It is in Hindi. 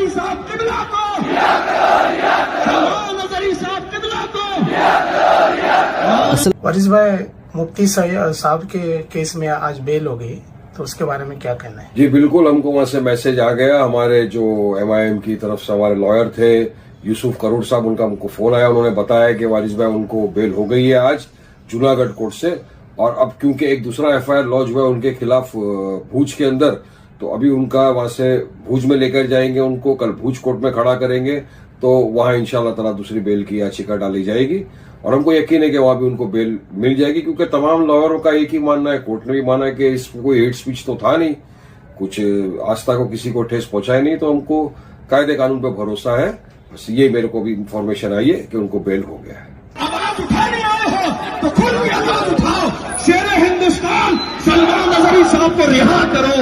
अजहरी साहब किबला को, सलमान अजहरी साहब किबला को। वारिस भाई, मुफ्ती साहब के केस में आज बेल हो गई, तो उसके बारे में क्या कहना है? जी बिल्कुल, हमको वहां से मैसेज आ गया। हमारे जो MIM की तरफ से हमारे लॉयर थे यूसुफ करूर साहब, उनका हमको फोन आया। उन्होंने बताया कि वारिस भाई उनको बेल हो गई है आज जूनागढ़ कोर्ट से। और अब क्योंकि एक दूसरा FIR लॉन्च हुआ है उनके खिलाफ भूज के अंदर, तो अभी उनका वहां से भूज में लेकर जाएंगे। उनको कल भूज कोर्ट में खड़ा करेंगे, तो वहां इंशाल्लाह ताला दूसरी बेल की याचिका डाली जाएगी। और हमको यकीन है कि वहां भी उनको बेल मिल जाएगी, क्योंकि तमाम लॉयरों का एक ही मानना है, कोर्ट ने भी माना है कि इसमें कोई हेट स्पीच तो था नहीं, कुछ आस्था को किसी को ठेस पहुंचाए नहीं। तो हमको कायदे कानून पे भरोसा है। बस ये मेरे को भी इंफॉर्मेशन आई है कि उनको बेल हो गया है। आवाज उठाने आए हो तो खुद भी आवाज उठाओ। शेर हिंदुस्तान सलमान अजहरी साहब को रिहा करो।